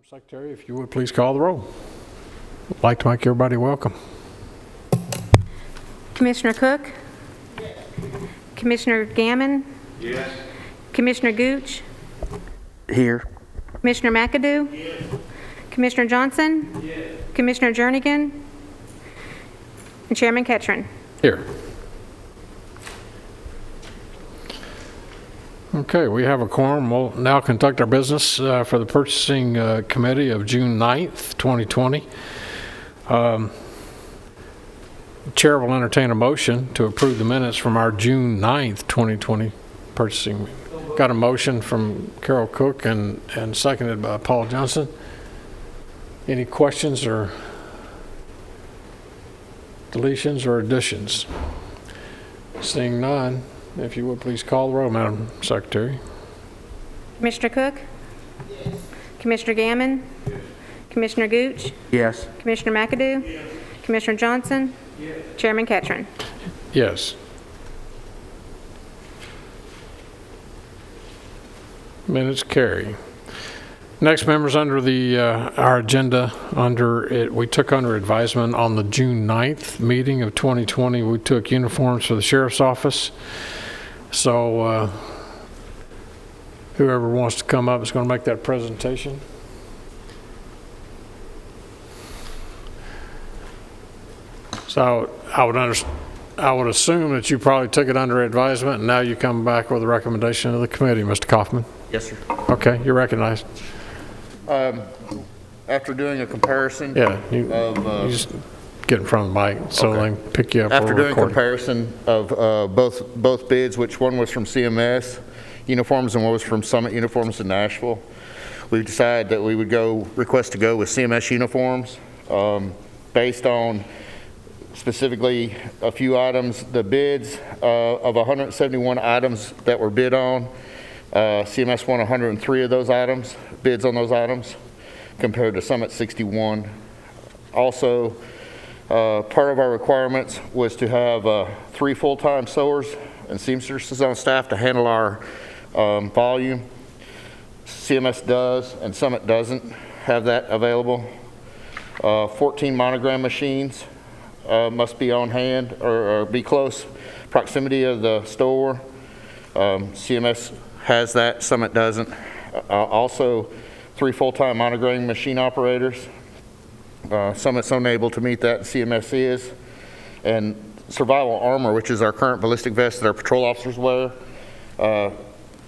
Madam Secretary, if you would please call the roll. I'd like to make everybody welcome. Commissioner Cook? Yes. Commissioner Gammon? Yes. Commissioner Gooch? Here. Commissioner McAdoo? Yes. Commissioner Johnson? Yes. Commissioner Jernigan? And Chairman Ketron. Here. Okay, we have a quorum. We'll now conduct our business for the Purchasing Committee of June 9th, 2020. The Chair will entertain a motion to approve the minutes from our June 9th, 2020 purchasing. Got a motion from Carol Cook and seconded by Paul Johnson. Any questions or deletions or additions? Seeing none, if you would please call the roll, Madam Secretary. Commissioner Cook? Yes. Commissioner Gammon? Yes. Commissioner Gooch? Yes. Commissioner McAdoo? Yes. Commissioner Johnson? Yes. Chairman Ketron. Yes. Minutes carry. Next, members, under the our agenda, we took under advisement on the June 9th meeting of 2020. We took uniforms for the sheriff's office. So whoever wants to come up is going to make that presentation. So I would assume that you probably took it under advisement, and now you come back with a recommendation of the committee, Mr. Kaufman. Yes, sir. Okay, you're recognized. After doing a comparison You just get in front of the mic so they can pick you up. After doing a comparison of both bids, which one was from CMS Uniforms and one was from Summit Uniforms in Nashville, we decided that we would request to go with CMS Uniforms based on specifically a few items. The bids of 171 items that were bid on, CMS won 103 of those items, bids on those items, compared to Summit 61. Also, part of our requirements was to have 3 full-time sewers and seamstresses on staff to handle our volume. CMS does, and Summit doesn't have that available. 14 monogram machines must be on hand or be close proximity of the store. CMS has that, Summit doesn't. Also, 3 full-time monogram machine operators. Summit's unable to meet that, and CMS is. And survival armor, which is our current ballistic vest that our patrol officers wear,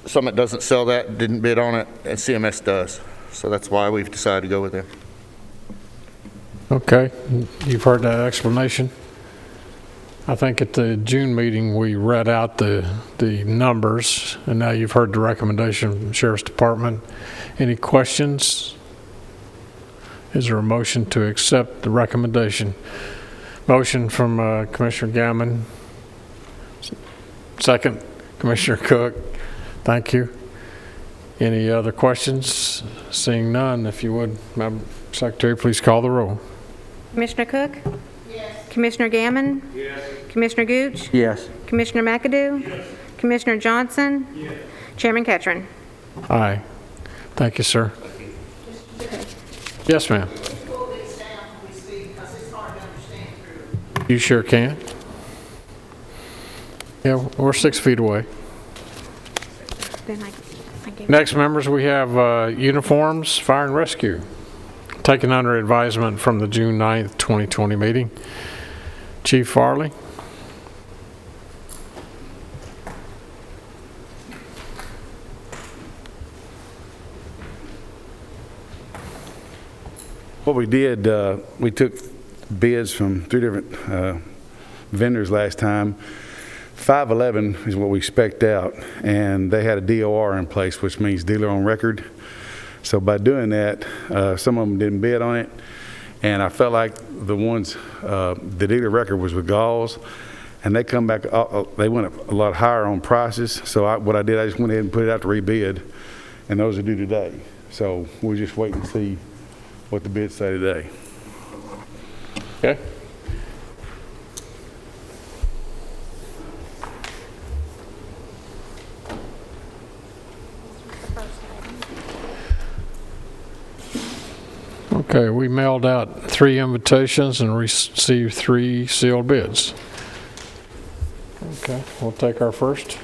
Summit doesn't sell that, didn't bid on it, and CMS does. So that's why we've decided to go with them. Okay, you've heard that explanation. I think at the June meeting we read out the numbers, and now you've heard the recommendation from the Sheriff's Department. Any questions? Is there a motion to accept the recommendation? Motion from Commissioner Gammon. Second, Commissioner Cook. Thank you. Any other questions? Seeing none, if you would, Madam Secretary, please call the roll. Commissioner Cook? Yes. Commissioner Gammon? Yes. Commissioner Gooch? Yes. Commissioner McAdoo? Yes. Commissioner Johnson? Yes. Chairman Ketron. Aye. Thank you, sir. Yes, ma'am. You sure can. Yeah, we're 6 feet away. Next, members, we have uniforms, fire and rescue, taken under advisement from the June 9th, 2020 meeting. Chief Farley. What we did, we took bids from 3 different vendors last time. 511 is what we spec'd out, and they had a DOR in place, which means dealer on record. So by doing that, some of them didn't bid on it, and I felt like the ones, the dealer record was with Galls, and they come back, they went a lot higher on prices. So what I did, I just went ahead and put it out to rebid, and those are due today. So we'll just wait and see what the bids say today. Okay. Okay, we mailed out 3 invitations and received 3 sealed bids. Okay, we'll take our first.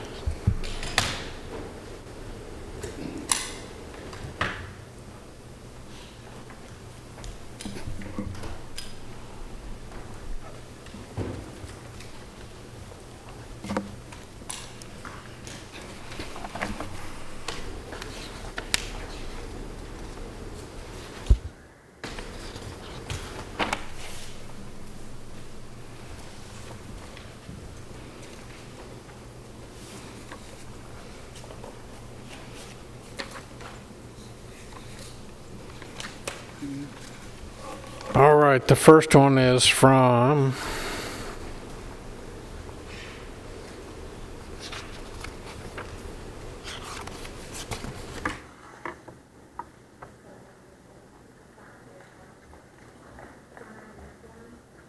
All right, the first one is from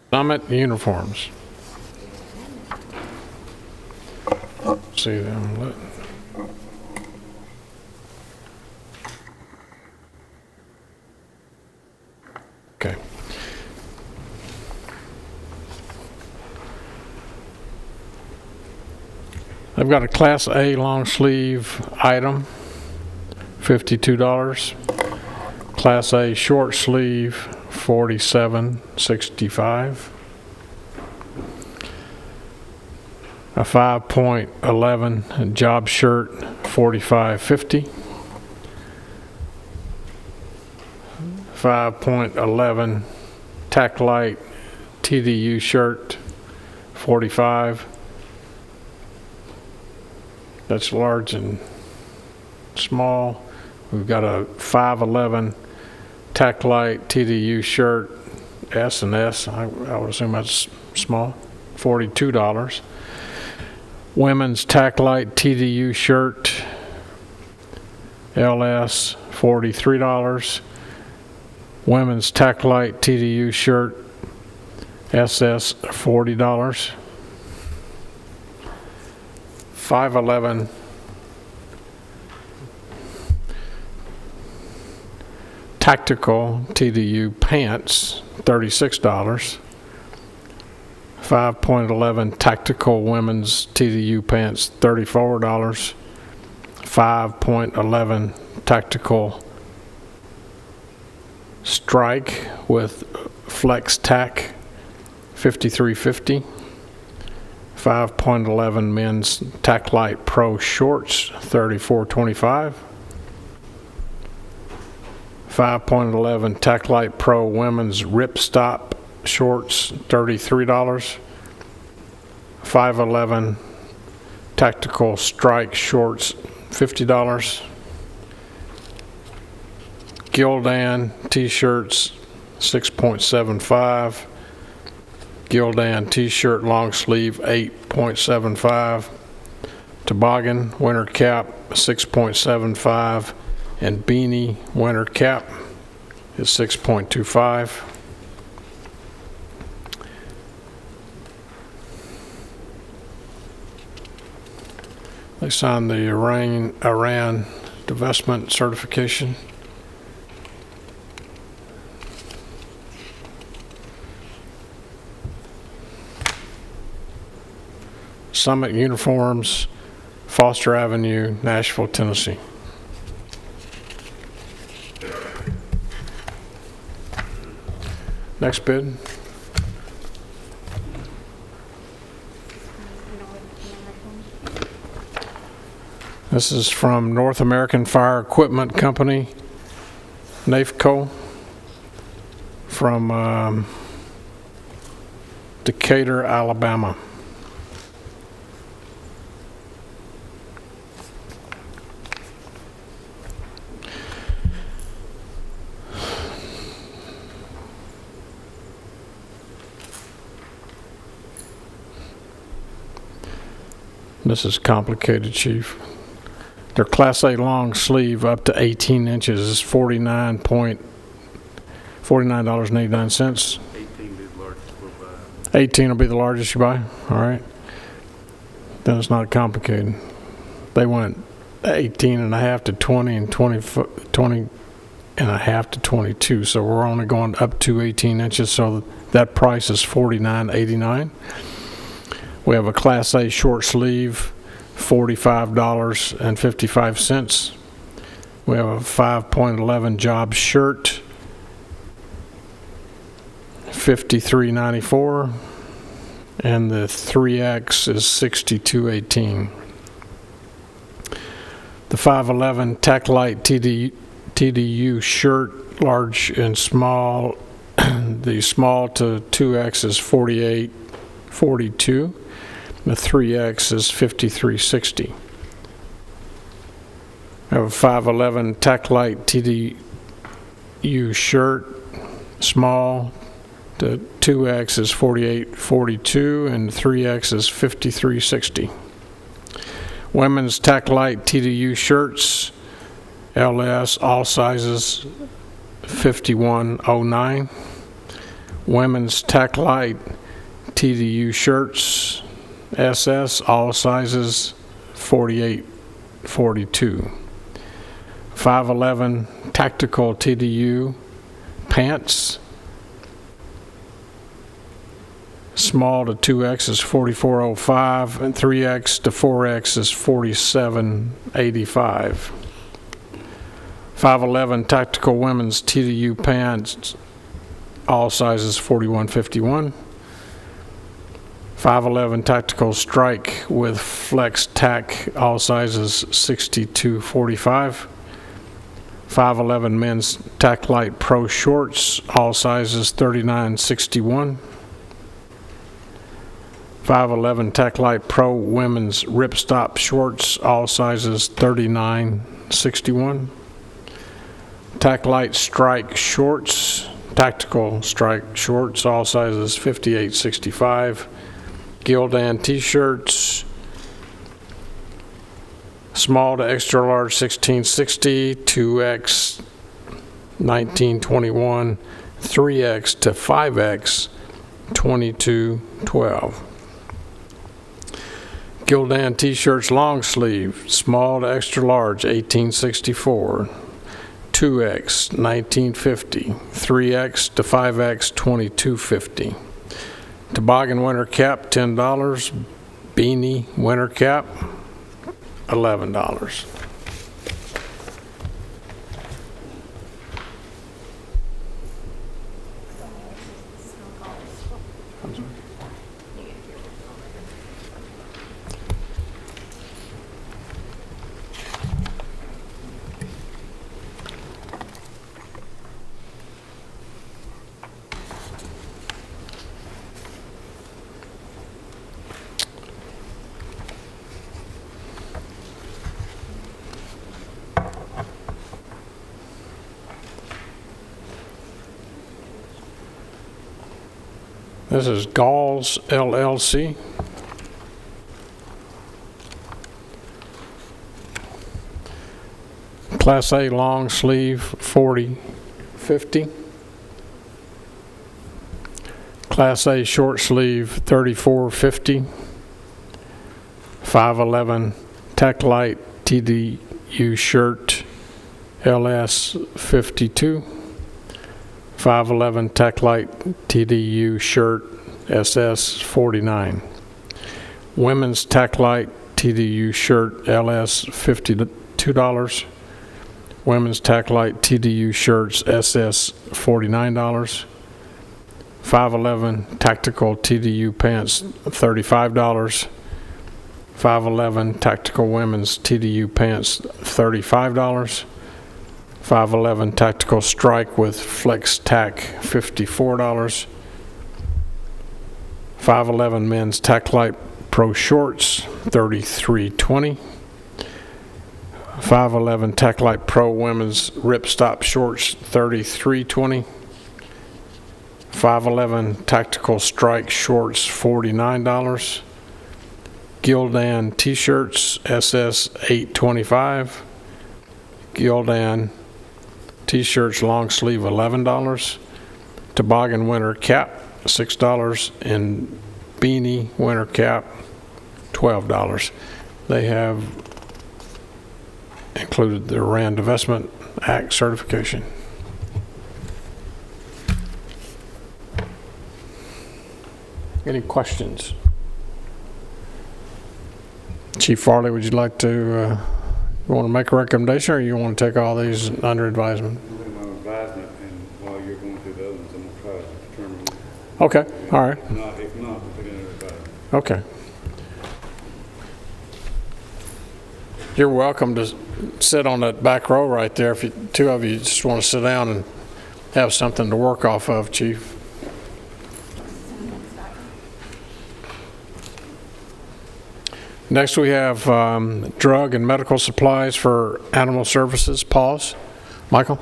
Summit Uniforms. See them. Okay. I've got a Class A long sleeve item, $52. Class A short sleeve, $47.65. A 5.11 job shirt, $45.50. 5.11 tack light TDU shirt, $45. That's large and small. We've got a 5.11 tack light TDU shirt, S and S. I would assume that's small, $42. Women's tack light TDU shirt, LS, $43. Women's tack light TDU shirt, SS, $40. 5.11 tactical TDU pants, $36. 5.11 tactical women's TDU pants, $34. 5.11 tactical strike with flex tack, $53.50. 5.11 men's tack light pro shorts, $34.25. 5.11 tack light pro women's rip stop shorts, $33. 5.11 tactical strike shorts, $50. Gildan t-shirts, $6.75. Gildan t-shirt long sleeve, $8.75. Toboggan winter cap, $6.75. And beanie winter cap is $6.25. They signed the Iran divestment certification. Summit Uniforms, Foster Avenue, Nashville, Tennessee. Next bid. This is from North American Fire Equipment Company, NAFCO, from Decatur, Alabama. This is complicated, Chief. Their Class A long sleeve up to 18 inches is $49.89. 18 will be the largest you buy? All right. Then it's not complicated. They went 18 and a half to 20 and 20 to 22. So we're only going up to 18 inches. So that price is $49.89. We have a Class A short sleeve, $45.55. We have a 5.11 job shirt, $53.94, and the 3X is $62.18. The 511 Taclite TDU shirt, large and small. The small to 2X is $48.42. The 3X is $53.60. I have a 511 Taclite TDU shirt, small to 2X is $48.42 and 3X is $53.60. Women's Taclite TDU shirts, LS, all sizes, $51.09. Women's Taclite TDU shirts, SS, all sizes, $48.42. 511 Tactical TDU pants, small to 2X is $44.05 and 3X to 4X is $47.85. 511 Tactical Women's TDU pants, all sizes, $41.51. 511 Tactical Strike with Flex Tack, all sizes, $62.45. 511 Men's Taclite Pro Shorts, all sizes, $39.61. 511 Taclite Pro Women's Ripstop Shorts, all sizes, $39.61. Taclite Strike Shorts, Tactical Strike Shorts, all sizes, $58.65. Gildan T-shirts, small to extra large, $16.60, 2X, $19.21, 3X to 5X, $22.12. Gildan T-shirts long sleeve, small to extra large, $18.64, 2X, $19.50, 3X to 5X, $22.50. Toboggan winter cap, $10. Beanie winter cap, $11. This is Galls LLC. Class A long sleeve, $40.50. Class A short sleeve, $34.50. 511 Taclite TDU shirt, LS, $52. 511 Taclite TDU shirt, SS, $49. Women's Taclite TDU shirt, LS, $52. Women's Taclite TDU shirts, SS, $49. 511 Tactical TDU pants, $35. 511 Tactical Women's TDU pants, $35. 511 Tactical Strike with Flex Tack, $54. 511 Men's Taclite Pro Shorts, $33.20. 511 Taclite Pro Women's Ripstop Shorts, $33.20. 511 Tactical Strike Shorts, $49. Gildan T-shirts, SS, $8.25. Gildan T-shirts long sleeve, $11. Toboggan winter cap, $6. And beanie winter cap, $12. They have included the Rand Investment Act certification. Any questions? Chief Farley, would you like to, you want to make a recommendation, or you want to take all these under advisement? My advisement, and while you're going through the other ones, I'm going to try to determine. Okay, all right, If not, we'll put it under advisement. okay. You're welcome to sit on that back row right there if you, two of you just want to sit down and have something to work off of, Chief. Next, we have drug and medical supplies for animal services. Pause. Michael?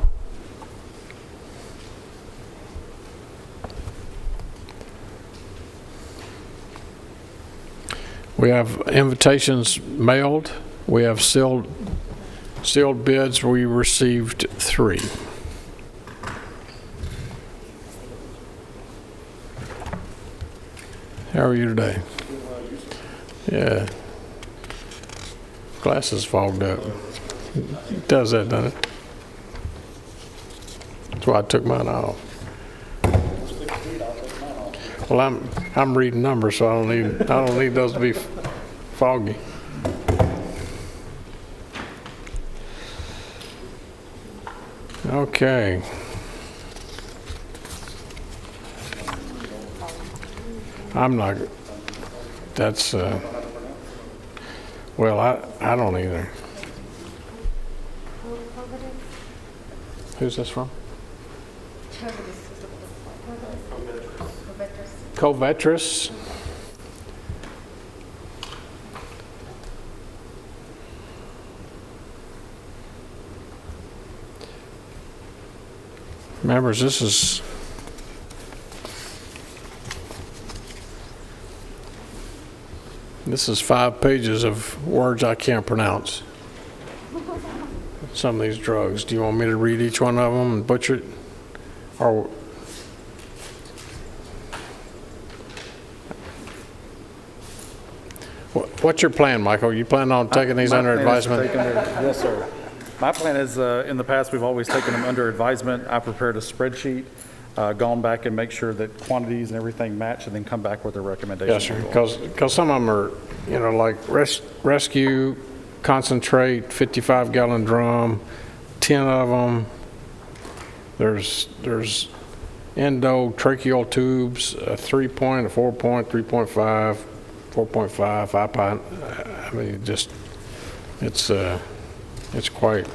We have invitations mailed. We have sealed bids. We received 3. How are you today? Yeah. Glasses fogged up. It does that, doesn't it? That's why I took mine off. Well, I'm reading numbers, so I don't need those to be foggy. Okay. I'm not. That's. Well, I don't either. Who's this from? Covetrus. Members, this is This is 5 pages of words I can't pronounce. Some of these drugs. Do you want me to read each one of them and butcher it? Or what's your plan, Michael? You plan on taking these under advisement? Yes, sir. My plan is, in the past, we've always taken them under advisement. I prepared a spreadsheet, gone back and make sure that quantities and everything match, and then come back with a recommendation. Yes, sir. Because some of them are, you know, like rescue, concentrate, 55-gallon drum, 10 of them. There's endotracheal tubes, a 3-point, a 4-point, 3.5, 4.5, 5-point. I mean, just it's quite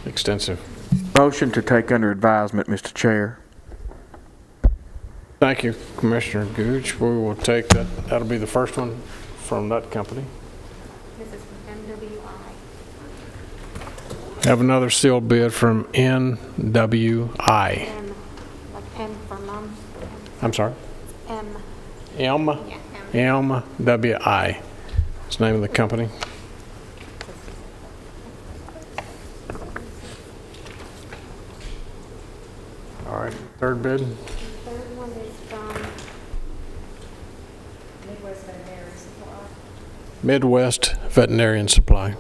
extensive. Motion to take under advisement, Mr. Chair. Thank you, Commissioner Gooch. We will take that. That'll be the first one from that company. This is from MWI. Have another sealed bid from NWI. M, like M for mom. I'm sorry? M. MWI. It's the name of the company. All right, third bid. The third one is from Midwest Veterinary Supply. Midwest Veterinarian Supply.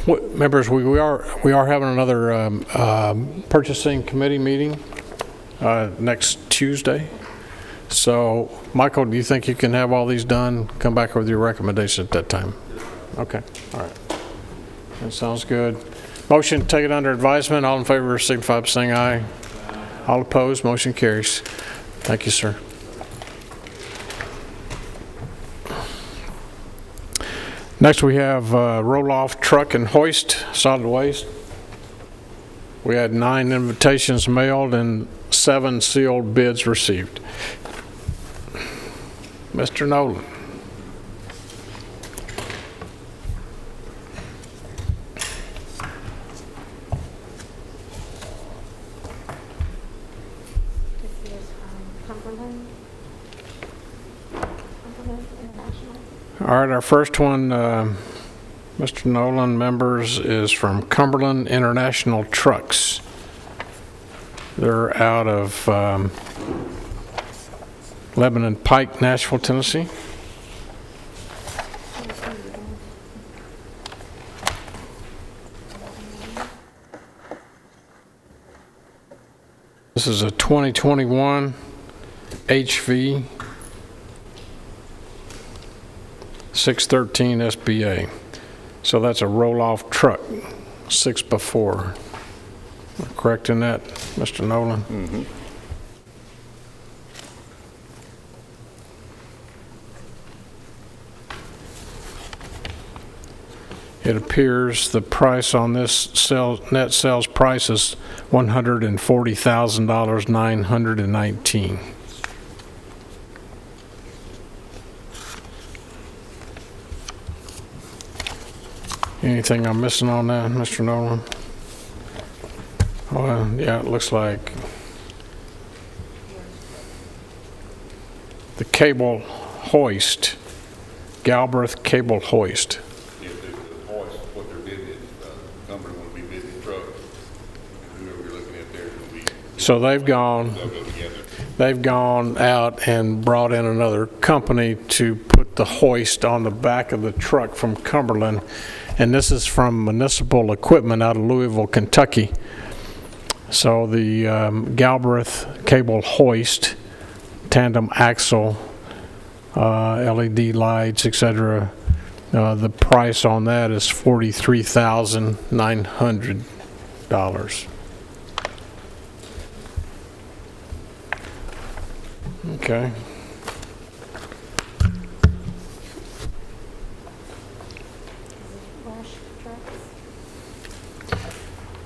Members, we are having another purchasing committee meeting next Tuesday. So, Michael, do you think you can have all these done? Come back with your recommendation at that time. Okay, all right. That sounds good. Motion to take it under advisement. All in favor signify by saying aye. All opposed, motion carries. Thank you, sir. Next, we have roll-off truck and hoist solid waste. We had 9 invitations mailed and 7 sealed bids received. Mr. Nolan. This is from Cumberland International. All right, our first one, Mr. Nolan, members, is from Cumberland International Trucks. They're out of Lebanon Pike, Nashville, Tennessee. This is a 2021 HV 613 SBA. So that's a roll-off truck, 6x4. Am I correct in that, Mr. Nolan? Mm-hmm. It appears the price on this net sales price is $140,919. Anything I'm missing on that, Mr. Nolan? Well, yeah, it looks like the cable hoist, Galbraith cable hoist. If the Hoist, what they're bidding is, company will be bidding the truck, and whoever you're looking at there will be, So they've gone out and brought in another company to put the hoist on the back of the truck from Cumberland. And this is from Municipal Equipment out of Louisville, Kentucky. So the Galbraith cable hoist, tandem axle, LED lights, etc. The price on that is $43,900. Okay.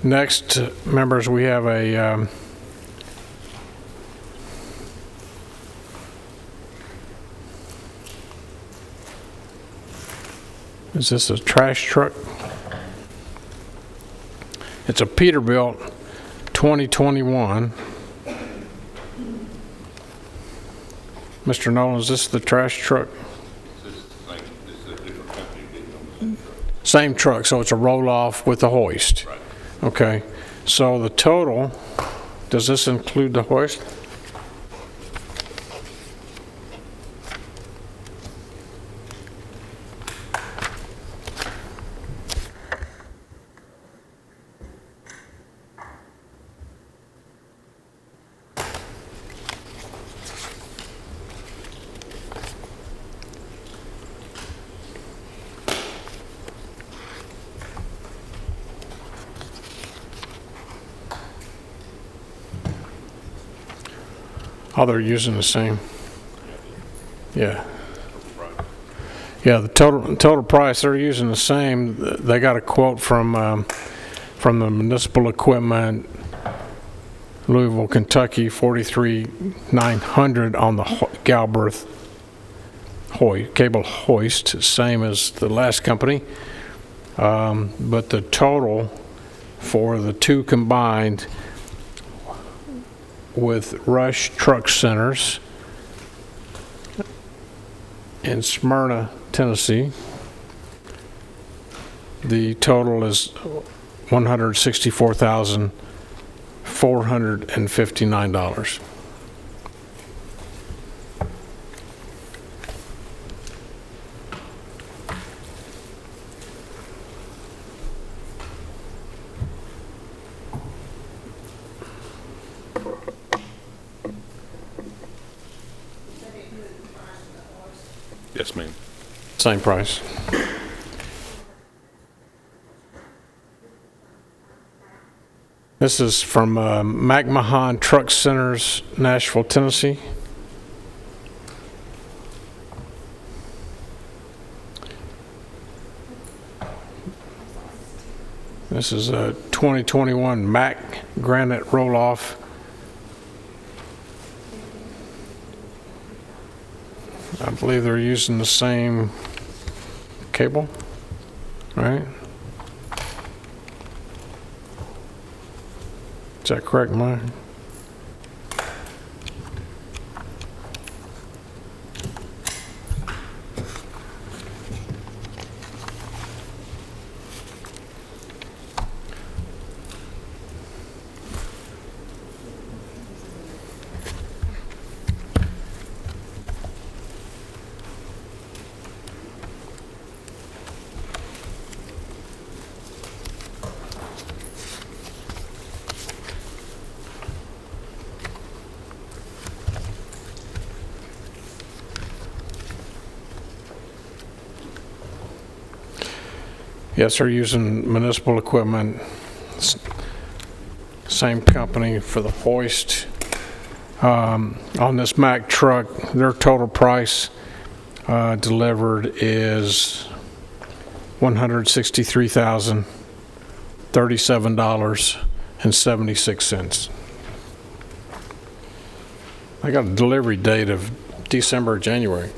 Next, members, we have a is this a trash truck? It's a Peterbilt 2021. Mr. Nolan, is this the trash truck? this is a different company bidding on the same truck. Same truck, so it's a roll-off with the hoist. Right. Okay, so the total, does this include the hoist? Oh, they're using the same. Yeah. Yeah, the total price, they're using the same. They got a quote from the Municipal Equipment, Louisville, Kentucky, $43,900 on the Galbraith cable hoist, same as the last company. But the total for the two combined with Rush Truck Centers in Smyrna, Tennessee, the total is $164,459. Yes, ma'am. Same price. This is from McMahon Truck Centers, Nashville, Tennessee. This is a 2021 Mack Granite roll-off. I believe they're using the same cable, right? Is that correct, Mike? Yes, they're using municipal equipment, same company for the hoist. On this Mack truck, their total price delivered is $163,037.76. I got a delivery date of December or January,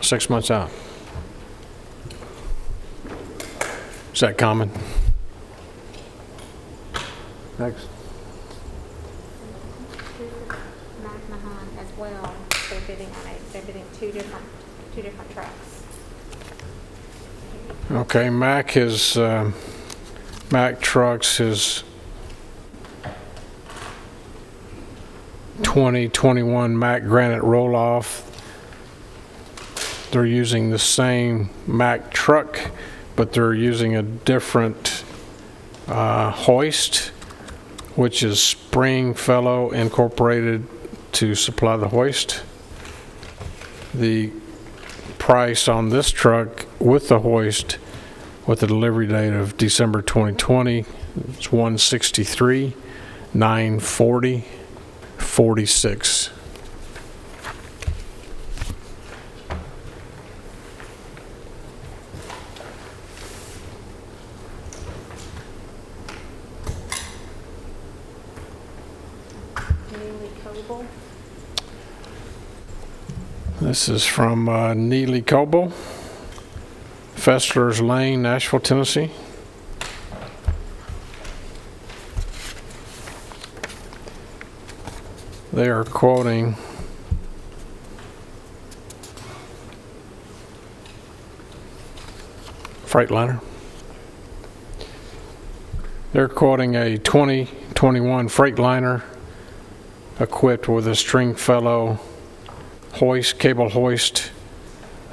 6 months out. Is that common? Next. McMahon as well, they're bidding on it, they're bidding two different trucks. Okay, Mack Trucks is 2021 Mack Granite roll-off. They're using the same Mack truck, but they're using a different hoist, which is Springfellow Incorporated to supply the hoist. The price on this truck with the hoist, with the delivery date of December 2020, is $163,940.46. Neely Coble. This is from Neely Coble, Fessler's Lane, Nashville, Tennessee. They are quoting Freightliner. They're quoting a 2021 Freightliner equipped with a Stringfellow hoist, cable hoist.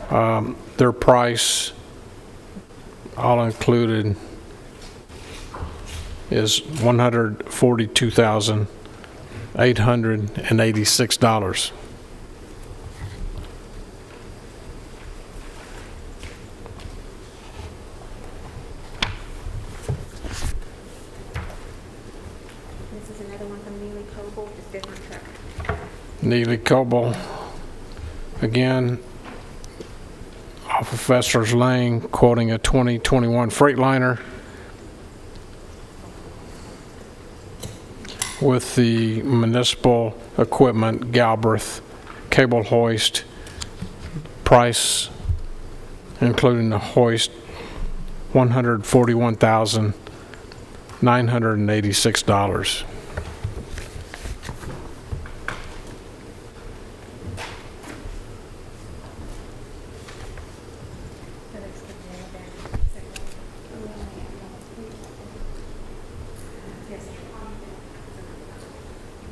Their price, all included, is $142,886. This is another one from Neely Coble, just different truck. Neely Coble, again, off of Fessler's Lane, quoting a 2021 Freightliner with the municipal equipment Galbraith cable hoist. Price, including the hoist, $141,986.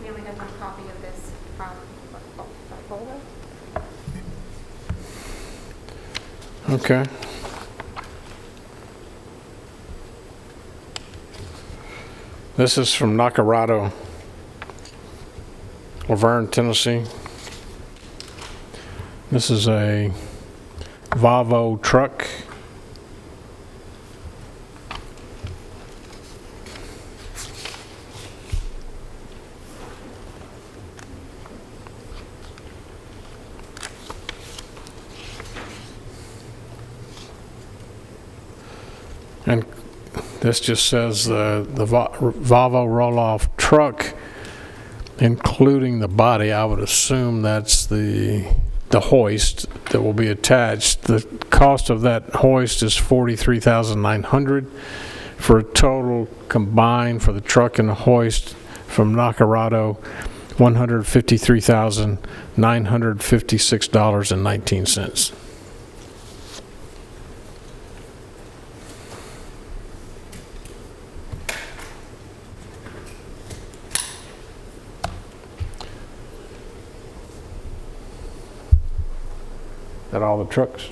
We only have one copy of this from folder. Okay. This is from Nacarado, Laverne, Tennessee. This is a Volvo truck. And this just says the Volvo roll-off truck, including the body. I would assume that's the hoist that will be attached. The cost of that hoist is $43,900 for a total combined for the truck and the hoist from Nacarado, $153,956.19. That all the trucks?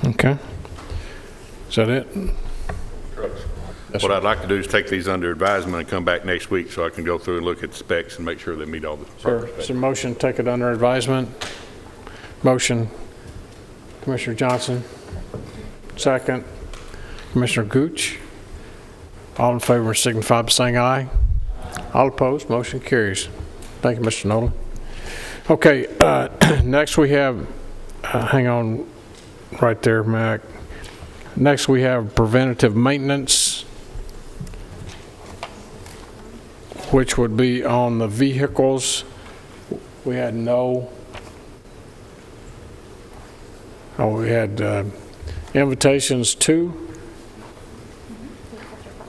Okay. Is that it? Trucks. What I'd like to do is take these under advisement and come back next week so I can go through and look at the specs and make sure they meet all the proper Sure. specs. So motion, take it under advisement. Motion Commissioner Johnson, second. Commissioner Gooch. All in favor signify by saying aye. All opposed, motion carries. Thank you, Mr. Nolan. Okay, next we have, hang on right there, Mac. Next we have preventative maintenance, which would be on the vehicles. We had we had invitations 2,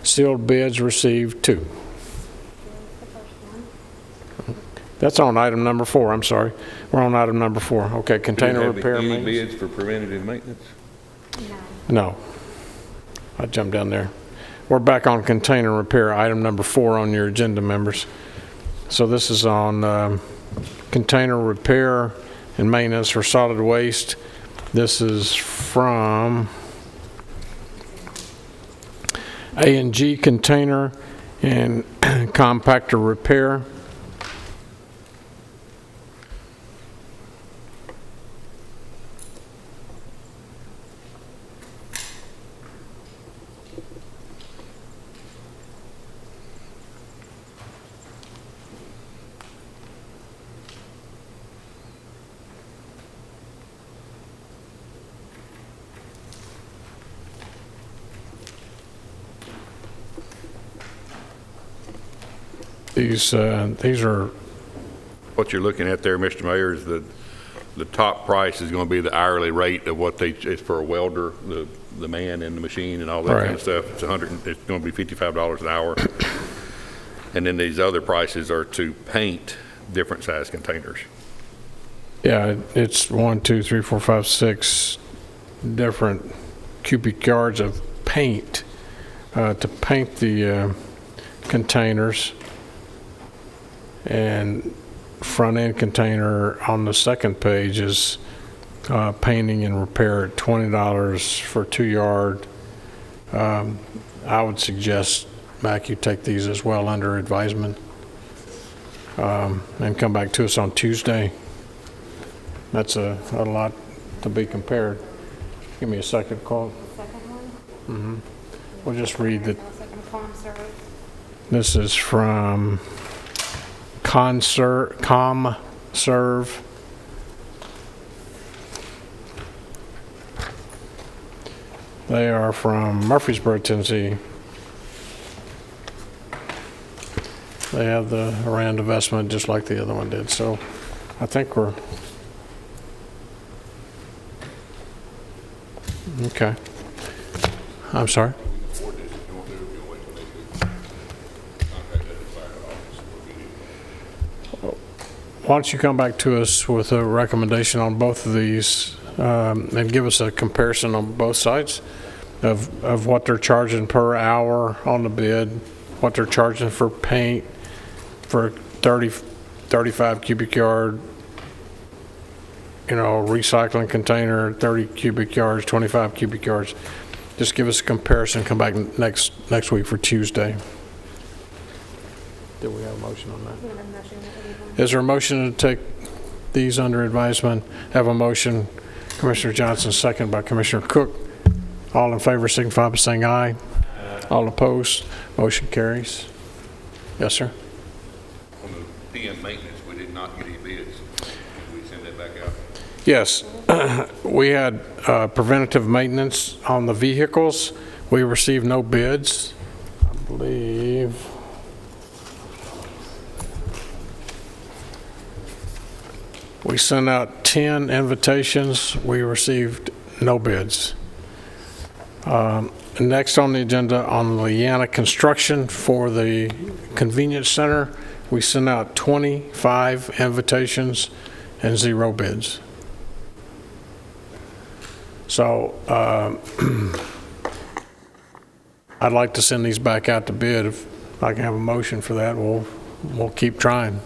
sealed bids received 2. The first one. That's on item number 4, I'm sorry. We're on item number 4. Okay, Do container you have repair any maintenance. bids for preventative maintenance? No. No. I jumped down there. We're back on container repair, item number 4 on your agenda, members. So this is on container repair and maintenance for solid waste. This is from A&G Container and Compactor Repair. These are, What you're looking at there, Mr. Mayor, is the top price is going to be the hourly rate of what it's for a welder, the man and the machine and all that kind Right. of stuff. It's going to be $55 an hour. And then these other prices are to paint different size containers. yeah, it's 1, 2, 3, 4, 5, 6 different cubic yards of paint to paint the containers. And front end container on the second page is painting and repair at $20 for 2 yard. I would suggest, Mac, you take these as well under advisement and come back to us on Tuesday. That's a lot to be compared. Give me a second call. The second one? We'll just read that. Second ComServe. This is from ComServe. They are from Murfreesboro, Tennessee. They have the Rand investment just like the other one did. So I think we're okay. I'm sorry. Why don't you come back to us with a recommendation on both of these and give us a comparison on both sides of what they're charging per hour on the bid, what they're charging for paint for 35 cubic yard, recycling container, 30 cubic yards, 25 cubic yards. Just give us a comparison, come back next week for Tuesday. Did we have a motion on that? We have a motion that we want. Is there a motion to take these under advisement? Have a motion, Commissioner Johnson, second by Commissioner Cook. All in favor signify by saying aye. All opposed, motion carries. Yes, sir. On the PM maintenance, we did not get any bids. Did we send that back out? Yes, we had preventative maintenance on the vehicles. We received no bids, I believe. We sent out 10 invitations. We received no bids. Next on the agenda, on Leanna Construction for the convenience center, we sent out 25 invitations and 0 bids. So I'd like to send these back out to bid. If I can have a motion for that, we'll keep trying.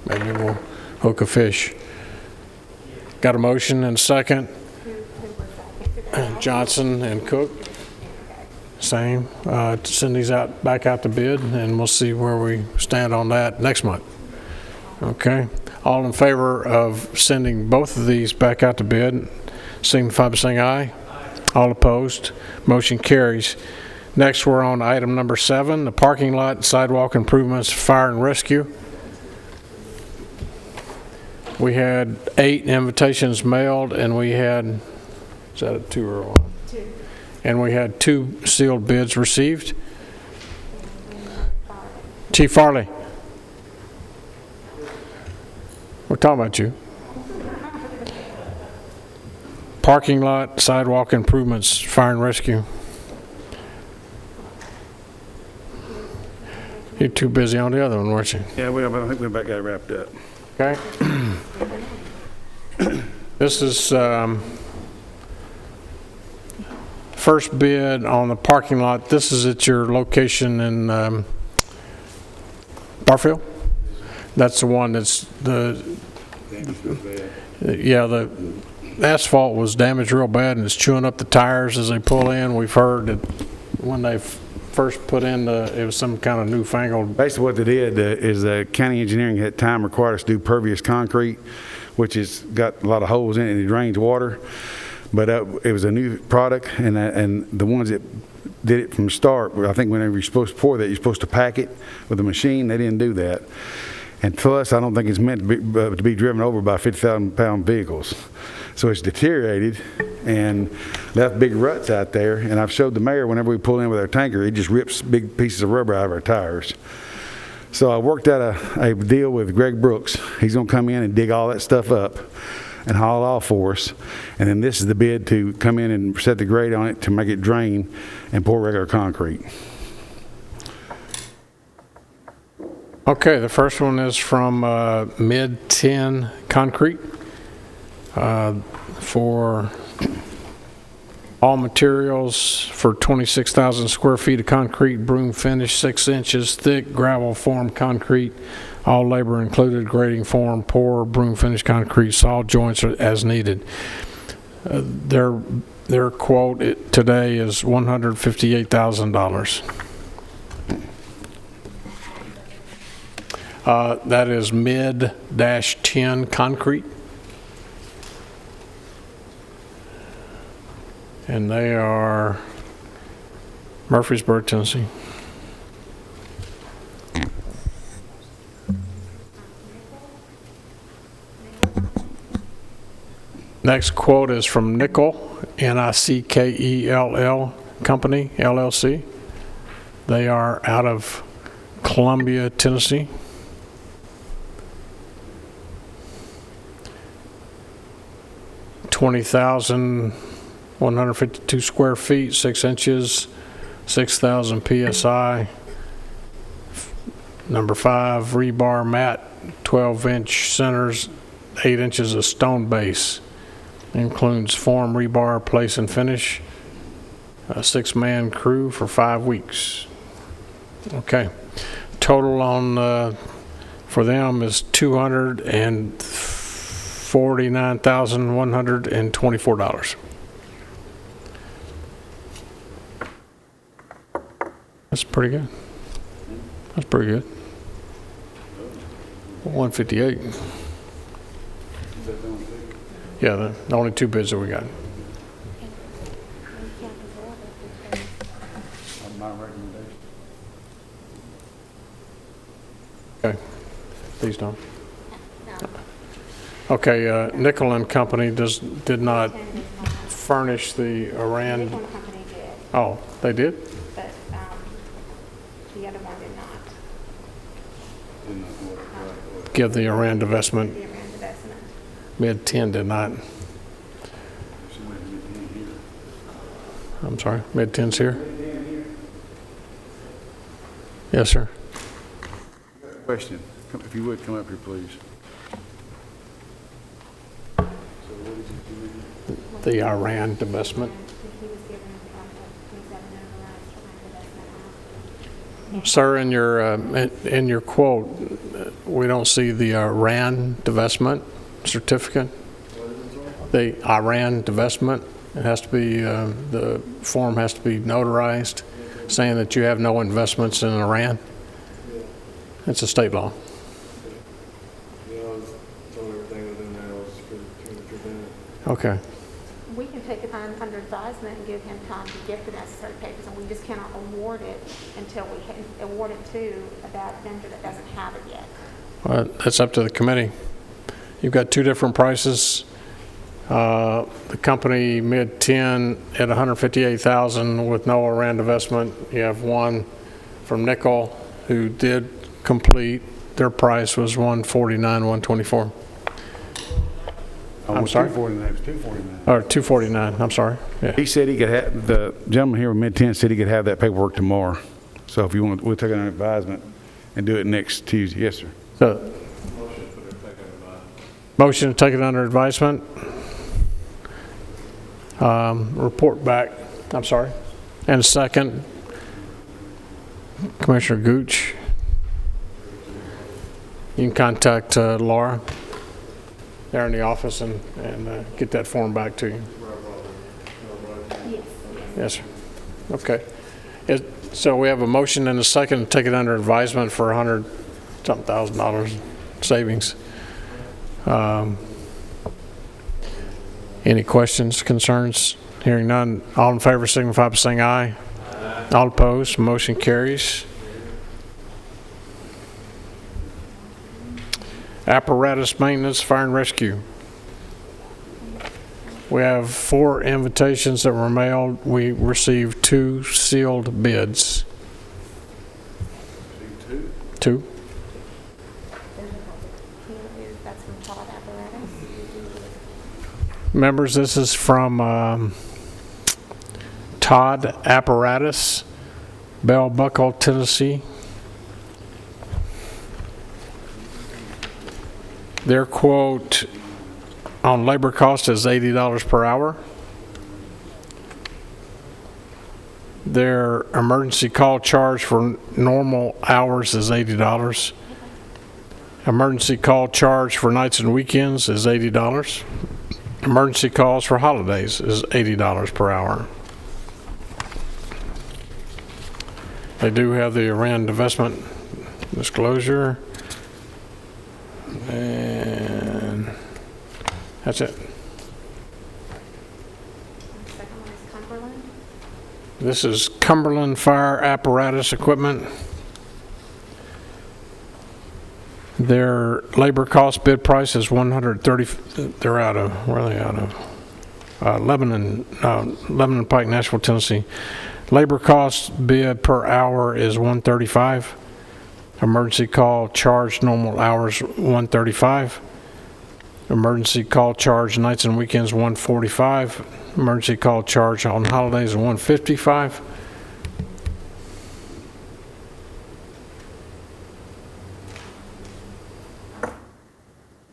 Maybe we'll hook a fish. Got a motion and a second? Johnson and Cook, same. To send these back out to bid, and we'll see where we stand on that next month. Okay. All in favor of sending both of these back out to bid, signify by saying aye. All opposed, motion carries. Next, we're on item number 7, the parking lot sidewalk improvements, fire and rescue. We had 8 invitations mailed, and we had, is that a 2 or a 1? 2. And we had 2 sealed bids received. Chief Farley. We're talking about you. Parking lot, sidewalk improvements, fire and rescue. You're too busy on the other one, weren't you? Yeah, but I think we about got it wrapped up. Okay. This is first bid on the parking lot. This is at your location in Barfield? That's the one that's the asphalt was damaged real bad and it's chewing up the tires as they pull in. We've heard that when they first put in it was some kind of newfangled. Basically what they did is the county engineering at time required us to do pervious concrete, which has got a lot of holes in it and it drains water. But it was a new product, and the ones that did it from the start, I think whenever you're supposed to pour that, you're supposed to pack it with a machine. They didn't do that. And plus, I don't think it's meant to be driven over by 50,000-pound vehicles. So it's deteriorated and left big ruts out there. And I've showed the mayor whenever we pull in with our tanker, it just rips big pieces of rubber out of our tires. So I worked out a deal with Greg Brooks. He's going to come in and dig all that stuff up and haul it off for us. And then this is the bid to come in and set the grade on it to make it drain and pour regular concrete. Okay, the first one is from Mid-10 Concrete for all materials for 26,000 square feet of concrete, broom finish, 6 inches thick, gravel form concrete, all labor included, grading form, pour, broom finish concrete, saw joints as needed. Their quote today is $158,000. That is Mid-10 Concrete. And they are Murfreesboro, Tennessee. Next quote is from Nickel, Nickell Company, LLC. They are out of Columbia, Tennessee. $20,152 square feet, 6 inches, 6,000 PSI. Number 5, rebar mat, 12-inch centers, 8 inches of stone base. Includes form, rebar, place, and finish. A 6-man crew for 5 weeks. Okay. Total on for them is $249,124. That's pretty good. That's pretty good. 158. Yeah, the only 2 bids that we got. My recommendation. Okay. These don't. Okay, Nickel and Company did not furnish the Iran. Nickel and Company did, Oh, they did? but the other one did not. Give the Iran divestment. The Iran investment. Mid-10 did not. I'm sorry, Mid-10's here? Yes, sir. Question. If you would, come up here, please. The Iran divestment. He was given $27 Sir, in your quote, we don't see the Iran divestment certificate. The Iran divestment, it has to be, the form has to be notarized, saying that you have no investments in Iran. It's a state law. Yeah, I was told everything within that was for prevent. Okay. take it under advisement and give him time to get the necessary papers, and we just cannot award it until we award it to that vendor that doesn't have it yet. Well, that's up to the committee. You've got two different prices. The company mid-10 at $158,000 with no rand investment. You have one from Nickel who did complete. Their price was $149, $124. I'm sorry? 249, it was 249. Or $249, I'm sorry. Yeah. He said he could have, the gentleman here with mid-10 said he could have that paperwork tomorrow. So if you want, we'll take it under advisement and do it next Tuesday. Yes, sir. So, motion to take it under advisement. Report back, I'm sorry. And second, Commissioner Gooch. You can contact Laura there in the office and get that form back to you. Yes. Yes, sir. Okay. So we have a motion and a second to take it under advisement for $100,000 savings. Any questions, concerns? Hearing none, all in favor signify by saying aye. Aye. All opposed, motion carries. Apparatus maintenance, fire and rescue. We have 4 invitations that were mailed. We received 2 sealed bids. 2? That's from Todd Apparatus. Members, this is from Todd Apparatus, Bell Buckle, Tennessee. Their quote on labor cost is $80 per hour. Their emergency call charge for normal hours is $80. Emergency call charge for nights and weekends is $80. Emergency calls for holidays is $80 per hour. They do have the rand investment disclosure. And that's it. The second one is Cumberland. This is Cumberland Fire Apparatus Equipment. Their labor cost bid price is $130. They're out of, where are they out of? Lebanon Pike, Nashville, Tennessee. Labor cost bid per hour is $135. Emergency call charge normal hours $135. Emergency call charge nights and weekends $145. Emergency call charge on holidays $155.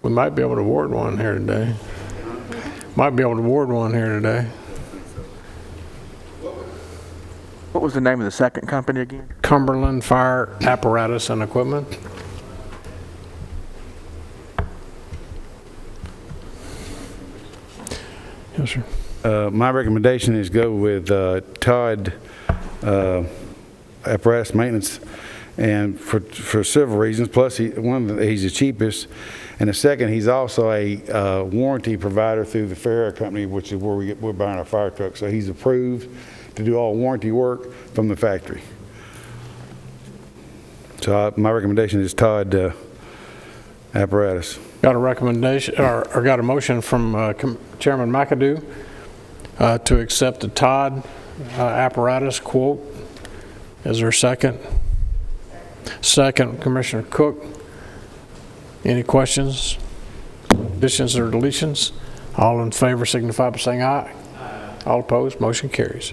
We might be able to award one here today. Might be able to award one here today. What was the name of the second company again? Cumberland Fire Apparatus and Equipment. Yes, sir. My recommendation is go with Todd Apparatus Maintenance, and for several reasons. Plus, he's the cheapest, and the second, he's also a warranty provider through the Fair Air Company, which is where we're buying our fire trucks. So he's approved to do all warranty work from the factory. So my recommendation is Todd Apparatus. Got a recommendation, or got a motion from Chairman McAdoo to accept the Todd Apparatus quote. Is there a second? Second, Commissioner Cook. Any questions, additions or deletions? All in favor signify by saying aye. Aye. All opposed, motion carries.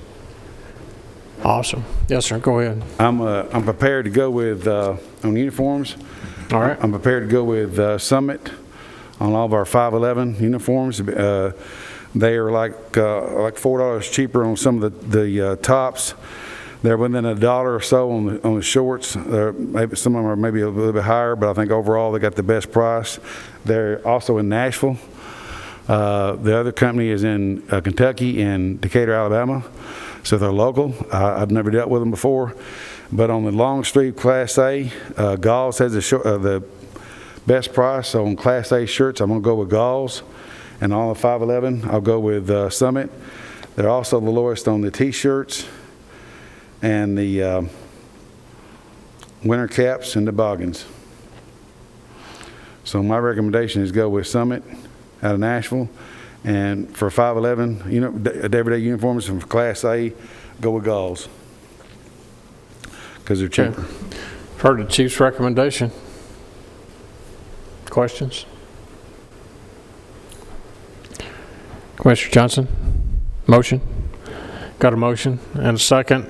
Awesome. Yes, sir, go ahead. I'm prepared to go with, on uniforms. All right. I'm prepared to go with Summit on all of our 511 uniforms. They are like $4 cheaper on some of the tops. They're within $1 or so on the shorts. Maybe some of them are maybe a little bit higher, but I think overall they got the best price. They're also in Nashville. The other company is in Kentucky and Decatur, Alabama. So they're local. I've never dealt with them before. But on the long sleeve Class A, Gauls has the best price. So on Class A shirts, I'm going to go with Gauls. And on the 511, I'll go with Summit. They're also the lowest on the T-shirts and the winter caps and toboggans. So my recommendation is go with Summit out of Nashville. And for 511, everyday uniforms, and for Class A, go with Galls because they're cheaper. Heard the chief's recommendation. Questions? Commissioner Johnson? Motion? Got a motion and a second.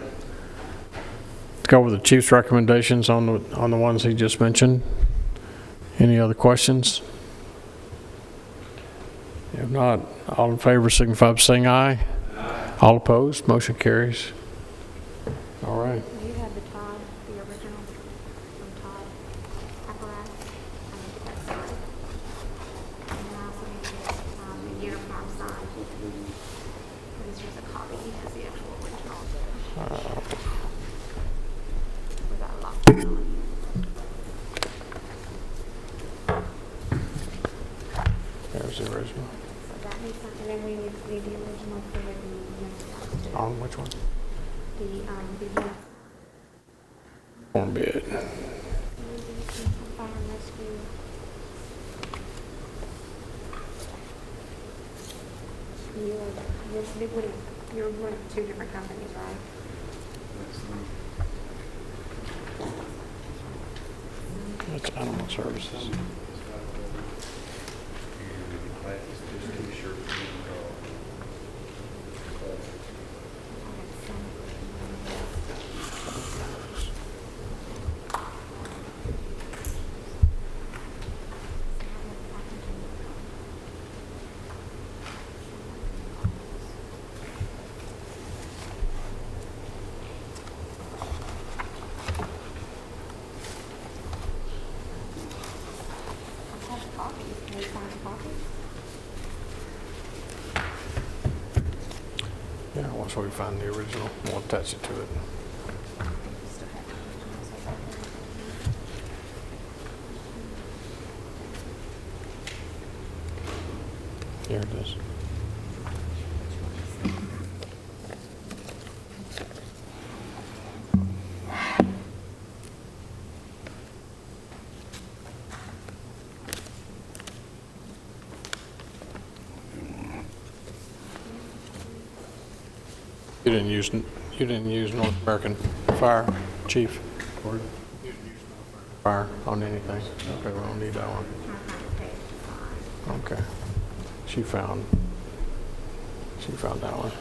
Go with the chief's recommendations on the ones he just mentioned. Any other questions? If not, all in favor signify by saying aye. Aye. All opposed, motion carries. All right. Do you have the Todd, the original from Todd apparatus? I need to get that signed. And then I also need to get the uniform signed. This is a copy, he has the actual original. We got a lot going on. There's the original. So that needs something, and then we need the original for the uniform too. On which one? The uniform. Form bid. Fire and rescue. You're with two different companies, right? That's animal services. Can we find copies? Yeah, once we find the original, we'll attach it to it. Here it is. You didn't use North American Fire, Chief? Or you didn't use North American Fire on anything? Okay, we don't need that one. Okay. She found that one.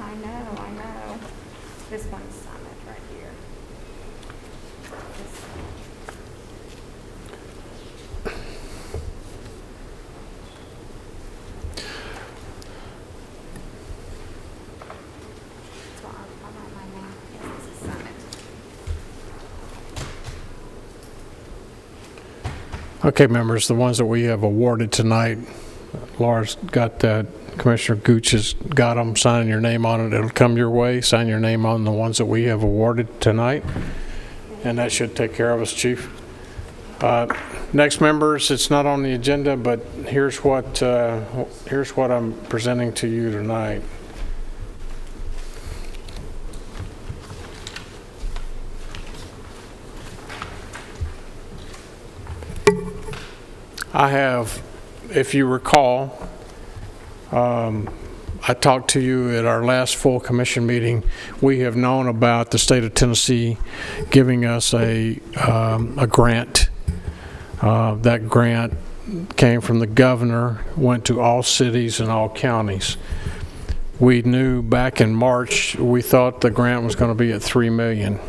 I know. This one's Summit right here. So I'll write my name. Yes, this is Summit. Okay, members, the ones that we have awarded tonight, Laura's got that. Commissioner Gooch has got them. Sign your name on it. It'll come your way. Sign your name on the ones that we have awarded tonight. And that should take care of us, Chief. Next, members, it's not on the agenda, but here's what I'm presenting to you tonight. I have, if you recall, I talked to you at our last full commission meeting. We have known about the state of Tennessee giving us a grant. That grant came from the governor, went to all cities and all counties. We knew back in March, we thought the grant was going to be at $3 million.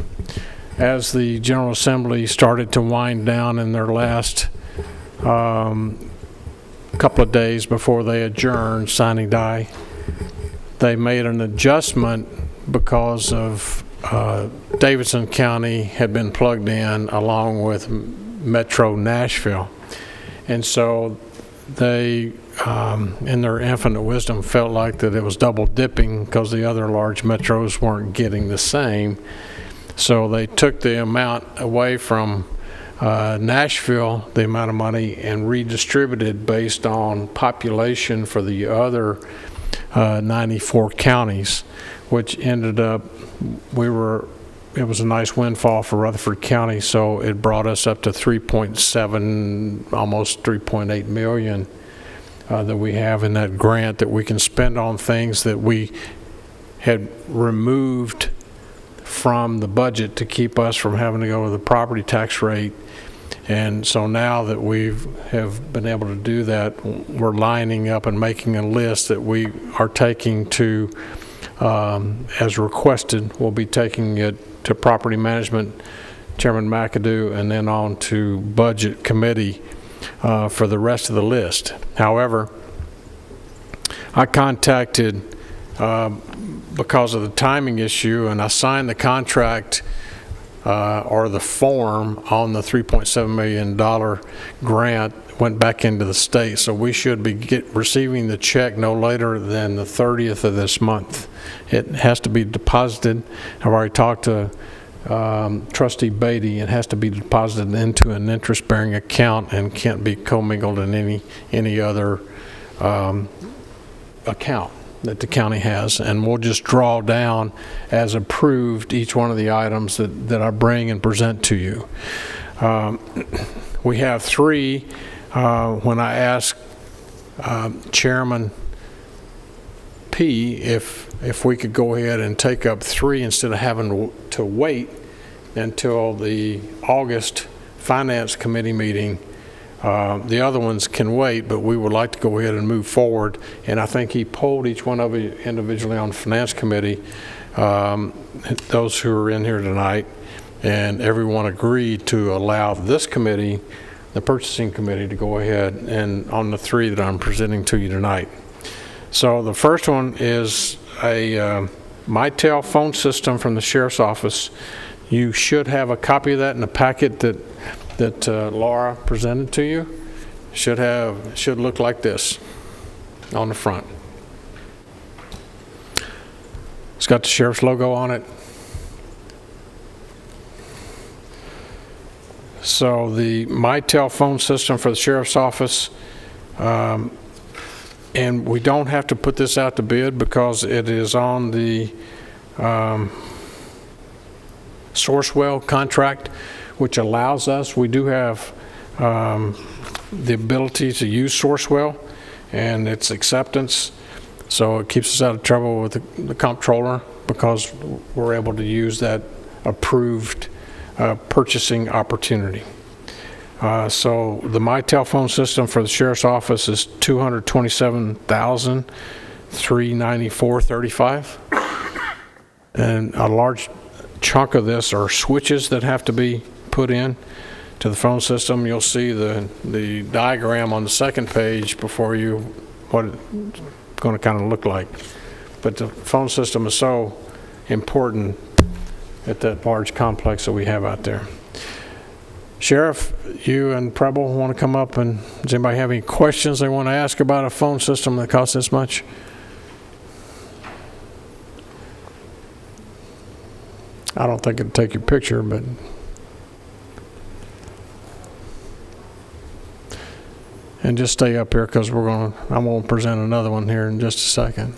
As the General Assembly started to wind down in their last couple of days before they adjourned, sine die, they made an adjustment because of Davidson County had been plugged in along with Metro Nashville. And so they, in their infinite wisdom, felt like that it was double dipping because the other large metros weren't getting the same. So they took the amount away from Nashville, the amount of money, and redistributed based on population for the other 94 counties, which ended up, it was a nice windfall for Rutherford County, so it brought us up to 3.7, almost 3.8 million that we have in that grant that we can spend on things that we had removed from the budget to keep us from having to go with the property tax rate. And so now that we have been able to do that, we're lining up and making a list that we are taking to, as requested, we'll be taking it to Property Management, Chairman McAdoo, and then on to Budget Committee for the rest of the list. However, I contacted, because of the timing issue, and I signed the contract or the form on the $3.7 million grant, went back into the state. So we should be receiving the check no later than the 30th of this month. It has to be deposited. I've already talked to Trustee Beatty. It has to be deposited into an interest-bearing account and can't be commingled in any other account that the county has, and we'll just draw down as approved each one of the items that I bring and present to you. We have three. When I asked Chairman P if we could go ahead and take up three instead of having to wait until the August Finance Committee meeting. The other ones can wait, but we would like to go ahead and move forward. And I think he polled each one of you individually on the Finance Committee, those who are in here tonight, and everyone agreed to allow this committee, the Purchasing Committee, to go ahead and on the three that I'm presenting to you tonight. So the first one is a Mitel phone system from the Sheriff's Office. You should have a copy of that in the packet that Laura presented to you. Should look like this on the front. It's got the sheriff's logo on it. So the Mitel phone system for the sheriff's office, and we don't have to put this out to bid because it is on the Sourcewell contract, which allows us, we do have the ability to use Sourcewell and its acceptance, so it keeps us out of trouble with the comptroller because we're able to use that approved purchasing opportunity. So the Mitel phone system for the sheriff's office is $227,394.35, and a large chunk of this are switches that have to be put in to the phone system. You'll see the diagram on the second page before you what it's going to kind of look like. But the phone system is so important at that large complex that we have out there. Sheriff, you and Preble want to come up, and does anybody have any questions they want to ask about a phone system that costs this much? I don't think it'd take your picture, but and just stay up here because I'm going to present another one here in just a second.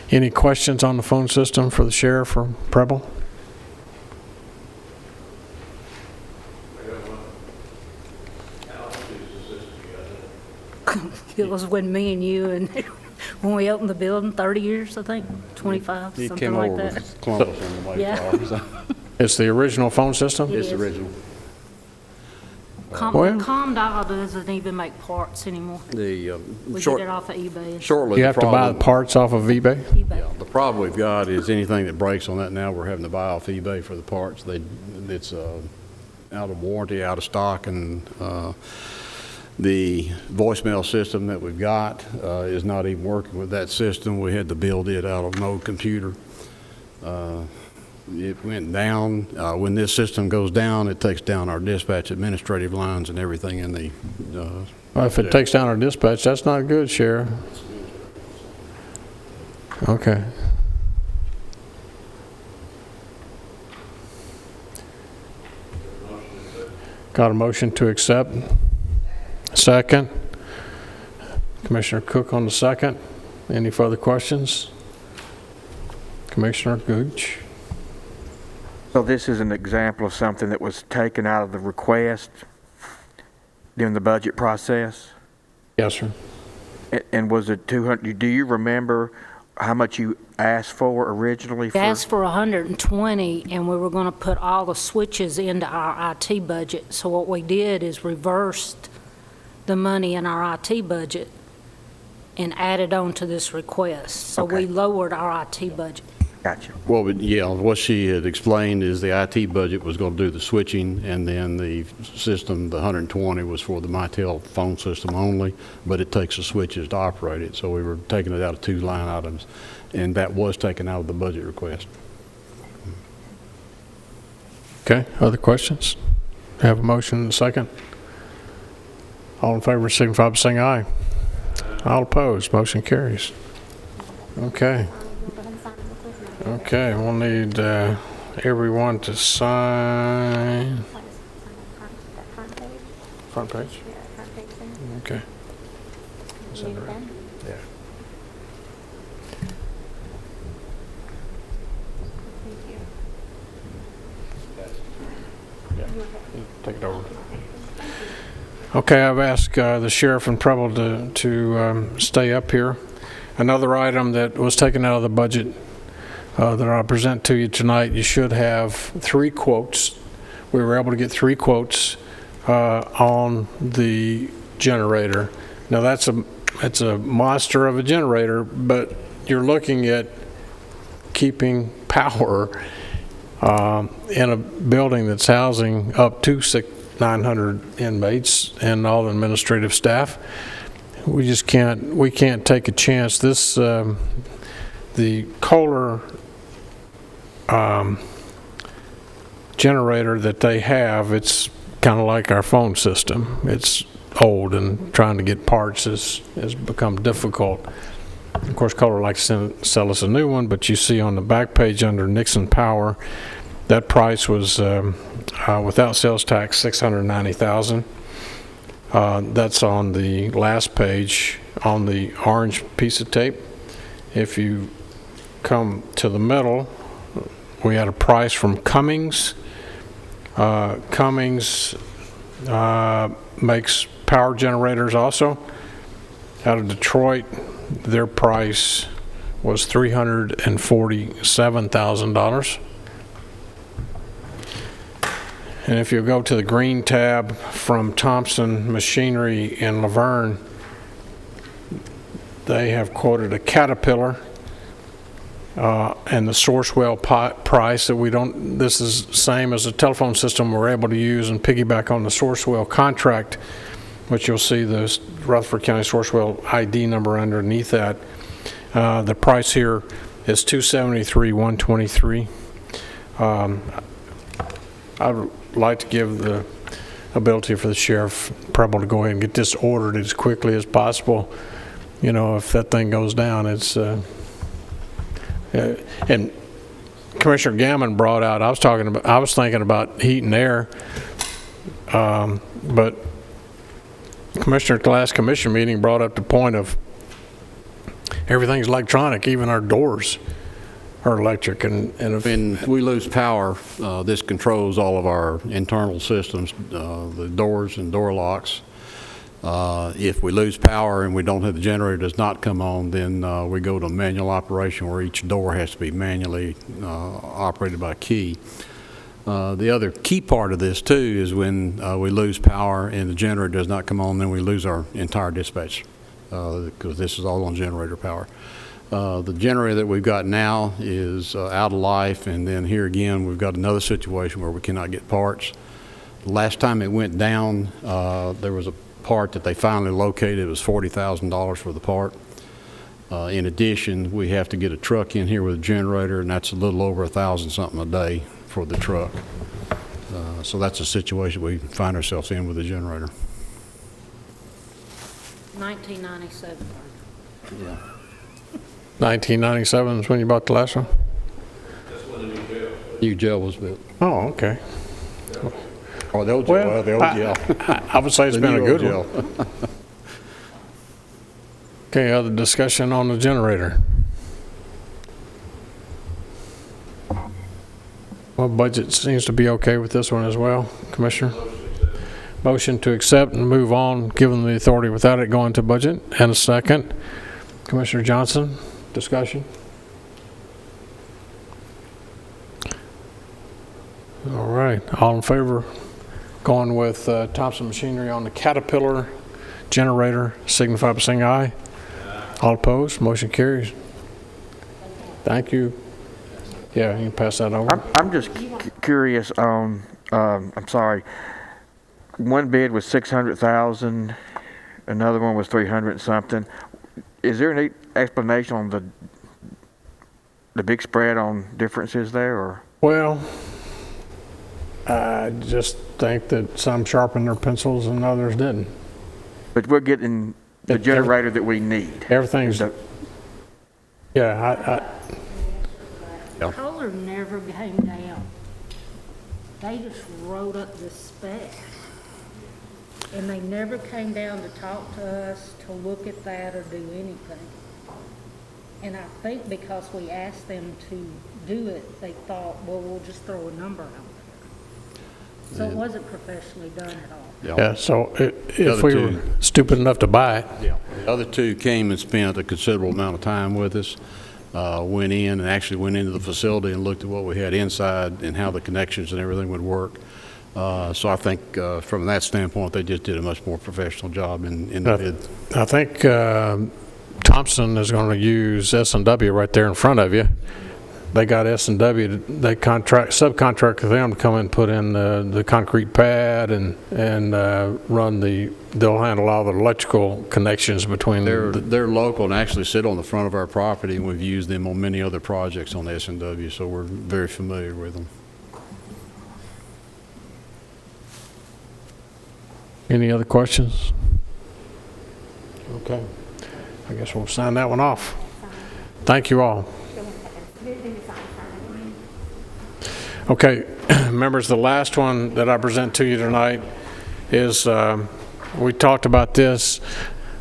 Any questions on the phone system for the sheriff or Preble? It was when me and you and when we opened the building, 30 years, I think, 25, He something came like over that. with Columbus on the way. Yeah. So It's the original phone system? It it's is. original. Well- The dial doesn't even make parts anymore. We get it off of eBay. Shortly, You the have to buy the problem, parts off of eBay? eBay. the problem we've got is anything that breaks on that now, we're having to buy off eBay for the parts. It's out of warranty, out of stock, and the voicemail system that we've got is not even working with that system. We had to build it out of an old computer. It went down. When this system goes down, it takes down our dispatch administrative lines and everything in the Well, if it takes down our dispatch, that's not good, Sheriff. Okay. Got a motion to accept? Second? Commissioner Cook on the second. Any further questions? Commissioner Gooch? So this is an example of something that was taken out of the request during the budget process? Yes, sir. And was it 200, do you remember how much you asked for originally? We asked for 120, and we were going to put all the switches into our IT budget. So what we did is reversed the money in our IT budget and added on to this request. So we Okay. lowered our IT budget. Gotcha. Well, but yeah, what she had explained is the IT budget was going to do the switching, and then the system, the 120, was for the Mitel phone system only, but it takes the switches to operate it. So we were taking it out of 2 line items, and that was taken out of the budget request. Okay, other questions? Have a motion and a second? All in favor, signify by saying aye. All opposed, motion carries. Okay. We'll go ahead and sign it real quick. Okay, we'll need everyone to sign. I'll just sign that front page. Front page? Yeah, front page there. Okay. You need a pen? Yeah. Thank you. Take it over. Okay, I've asked the sheriff and Preble to stay up here. Another item that was taken out of the budget that I'll present to you tonight, you should have 3 quotes. We were able to get 3 quotes on the generator. Now it's a monster of a generator, but you're looking at keeping power in a building that's housing up to 900 inmates and all the administrative staff. We can't take a chance. This, the Kohler generator that they have, it's kind of like our phone system. It's old, and trying to get parts has become difficult. Of course, Kohler likes to sell us a new one, but you see on the back page under Nixon Power, that price was, without sales tax, $690,000. That's on the last page on the orange piece of tape. If you come to the middle, we had a price from Cummings. Cummings makes power generators also. Out of Detroit, their price was $347,000. And if you go to the green tab from Thompson Machinery in Laverne, they have quoted a Caterpillar and the Sourcewell price that we don't, this is same as a telephone system we're able to use and piggyback on the Sourcewell contract, which you'll see the Rutherford County Sourcewell ID number underneath that. The price here is $273,123. I would like to give the ability for the sheriff Preble to go ahead and get this ordered as quickly as possible. You know, if that thing goes down, it's and Commissioner Gammon brought out, I was thinking about heat and air, but Commissioner at the last commission meeting brought up the point of everything's electronic, even our doors are electric, and if When we lose power, this controls all of our internal systems, the doors and door locks. If we lose power and we don't have the generator does not come on, then we go to manual operation where each door has to be manually operated by key. The other key part of this, too, is when we lose power and the generator does not come on, then we lose our entire dispatch, because this is all on generator power. The generator that we've got now is out of life, and then here again, we've got another situation where we cannot get parts. Last time it went down, there was a part that they finally located. It was $40,000 for the part. In addition, we have to get a truck in here with a generator, and that's a little over 1,000 something a day for the truck. So that's a situation we find ourselves in with the generator. 1997. Yeah. 1997 is when you bought the last one? New jail was built. Oh, okay. Oh, the old jail. Well, the old jail. I would say it's The been a new good old one. Okay, other discussion on the generator? Well, budget seems to be okay with this one as well, Commissioner. Motion to accept and move on, given the authority without it going to budget. And a second. Commissioner Johnson, discussion? All right, all in favor going with Thompson Machinery on the Caterpillar generator, signify by saying aye. All opposed, motion carries. Thank you. Yeah, you can pass that over. I'm just curious on, I'm sorry, one bid was 600,000, another one was 300 and something. Is there any explanation on the big spread on differences there, or? Well, I just think that some sharpened their pencils and others didn't. But we're getting the generator that we need. Everything's, yeah, Kohler never came down. They just wrote up the spec. And they never came down to talk to us, to look at that or do anything. And I think because we asked them to do it, they thought, well, we'll just throw a number out there. So it wasn't professionally done at all. yeah, so if other we two. were stupid enough to buy it, Yeah. The other two came and spent a considerable amount of time with us, went in and actually went into the facility and looked at what we had inside and how the connections and everything would work. So I think from that standpoint, they just did a much more professional job in the bid. I think Thompson is going to use S&W right there in front of you. They got S&W, they subcontract with them to come and put in the concrete pad and they'll handle all the electrical connections between They're local and actually sit on the front of our property, and we've used them on many other projects on S&W, so we're very familiar with them. Any other questions? Okay. I guess we'll sign that one off. Thank you all. Okay, members, the last one that I present to you tonight is, we talked about this,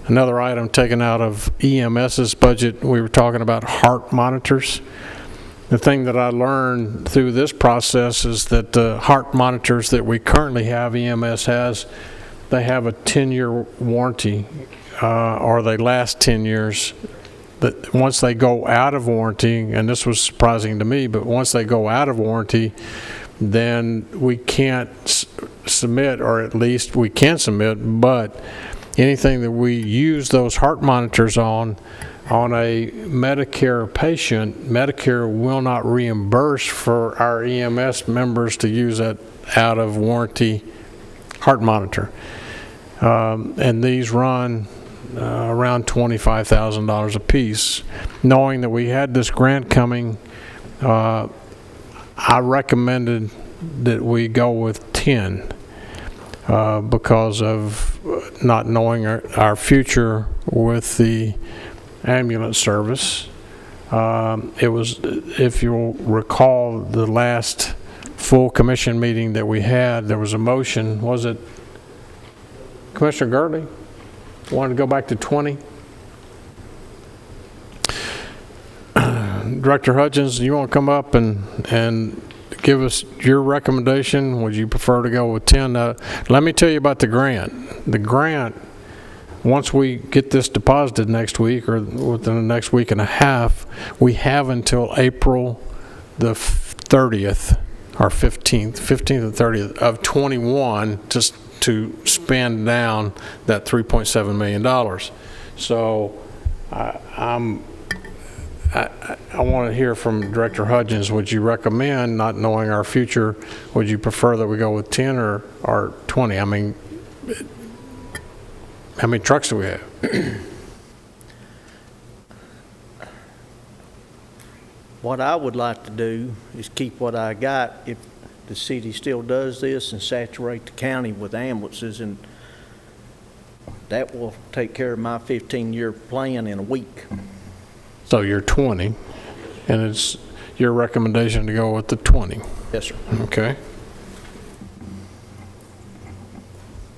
another item taken out of EMS's budget. We were talking about heart monitors. The thing that I learned through this process is that the heart monitors that we currently have, EMS has, they have a 10-year warranty, or they last 10 years. That once they go out of warranty, and this was surprising to me, but once they go out of warranty, then we can't submit, or at least we can submit, but anything that we use those heart monitors on a Medicare patient, Medicare will not reimburse for our EMS members to use that out of warranty heart monitor. And these run around $25,000 a piece. Knowing that we had this grant coming, I recommended that we go with 10 because of not knowing our future with the ambulance service. It was, if you'll recall, the last full commission meeting that we had, there was a motion, was it Commissioner Gertley? Wanted to go back to 20? Director Hutchins, you want to come up and give us your recommendation? Would you prefer to go with 10? Let me tell you about the grant. The grant, once we get this deposited next week or within the next week and a half, we have until April the 30th or 15th and 30th of 21 to spend down that $3.7 million. So I want to hear from Director Hudgens. Would you recommend, not knowing our future, would you prefer that we go with 10 or 20? I mean, how many trucks do we have? What I would like to do is keep what I got if the city still does this and saturate the county with ambulances, and that will take care of my 15-year plan in a week. So you're 20, and it's your recommendation to go with the 20. Yes, sir. Okay.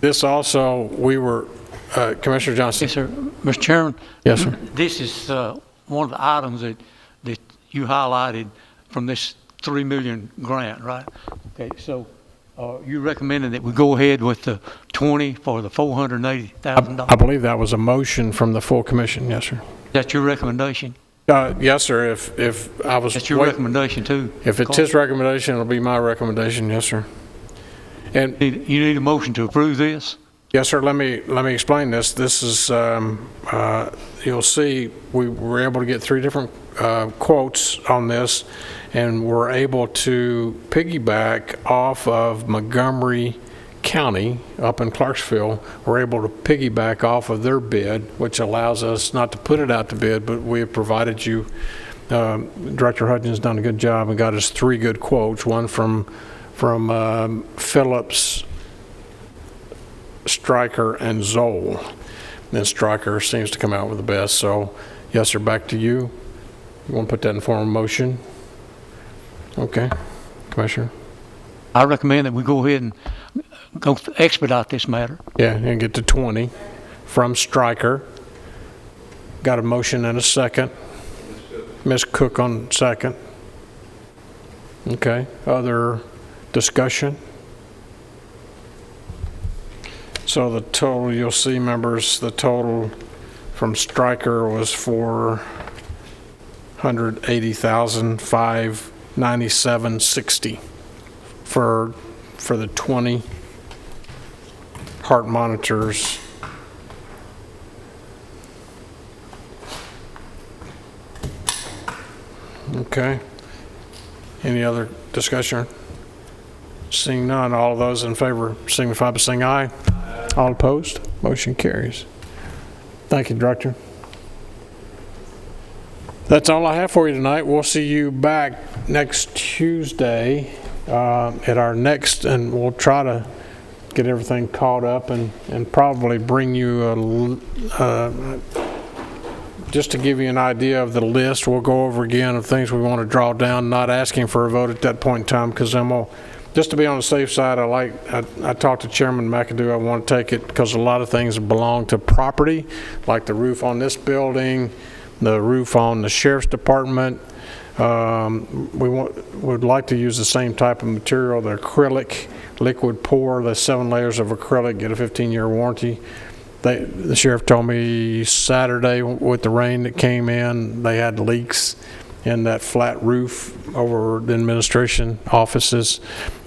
This also, we were, Commissioner Johnson. Yes, sir. Mr. Chairman? Yes, sir. This is one of the items that you highlighted from this $3 million grant, right? Okay, so you recommending that we go ahead with the 20 for the $480,000? I believe that was a motion from the full commission. Yes, sir. That's your recommendation? Yes, sir. If I was. That's your recommendation too? If it's his recommendation, it'll be my recommendation. Yes, sir. And You need a motion to approve this? yes, sir. Let me explain this. This is, you'll see, we were able to get 3 different quotes on this, and we're able to piggyback off of Montgomery County up in Clarksville. We're able to piggyback off of their bid, which allows us not to put it out to bid, but we have provided you, Director Hudgens done a good job and got us 3 good quotes, one from Phillips, Stryker, and Zoll. And Stryker seems to come out with the best. So, yes, sir, back to you. You want to put that in form of motion? Okay. Commissioner? I recommend that we go ahead and go expedite this matter. Yeah, and get to 20 from Stryker. Got a motion and a second. Ms. Cook on second. Okay. Other discussion? So the total, you'll see, members, the total from Stryker was $480,597.60 for the 20 heart monitors. Okay. Any other discussion? Seeing none, all of those in favor signify by saying aye. All opposed? Motion carries. Thank you, Director. That's all I have for you tonight. We'll see you back next Tuesday at our next, and we'll try to get everything caught up and probably bring you just to give you an idea of the list. We'll go over again of things we want to draw down, not asking for a vote at that point in time, because then we'll, just to be on the safe side, I talked to Chairman McAdoo. I want to take it because a lot of things belong to property, like the roof on this building, the roof on the Sheriff's Department. Would like to use the same type of material, the acrylic liquid pour, the 7 layers of acrylic, get a 15-year warranty. The sheriff told me Saturday with the rain that came in, they had leaks in that flat roof over the administration offices,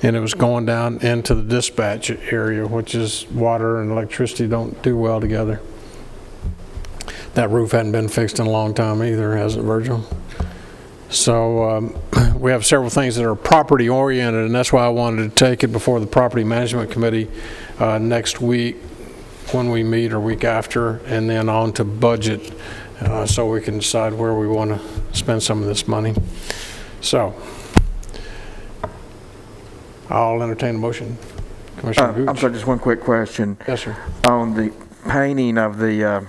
and it was going down into the dispatch area, which is water and electricity don't do well together. That roof hadn't been fixed in a long time either, has it, Virgil? So we have several things that are property oriented, and that's why I wanted to take it before the Property Management Committee next week when we meet, or week after, and then on to budget, so we can decide where we want to spend some of this money. So I'll entertain a motion. Commissioner Gooch. I'm sorry, just one quick question. Yes, sir. On the painting of the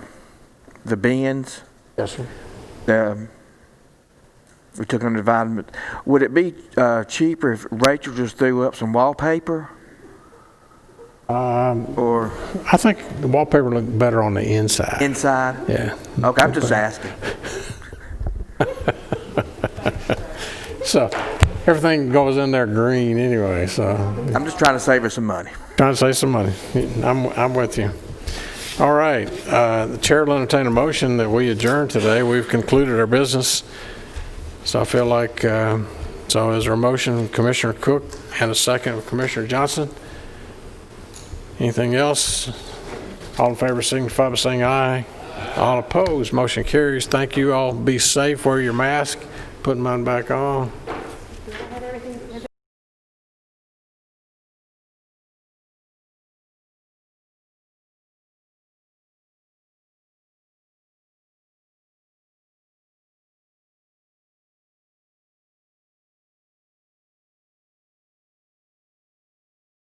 bins, Yes, sir. we took under dividend, would it be cheaper if Rachel just threw up some wallpaper? Or I think the wallpaper looked better on the inside. inside? Yeah. Okay, I'm just asking. So everything goes in there green anyway, so. I'm just trying to save her some money. Trying to save some money. I'm with you. All right. The chair will entertain a motion that we adjourn today. We've concluded our business. So I feel like So is there a motion from Commissioner Cook and a second from Commissioner Johnson? Anything else? All in favor signify by saying aye. All opposed, motion carries. Thank you all. Be safe, wear your mask, put mine back on.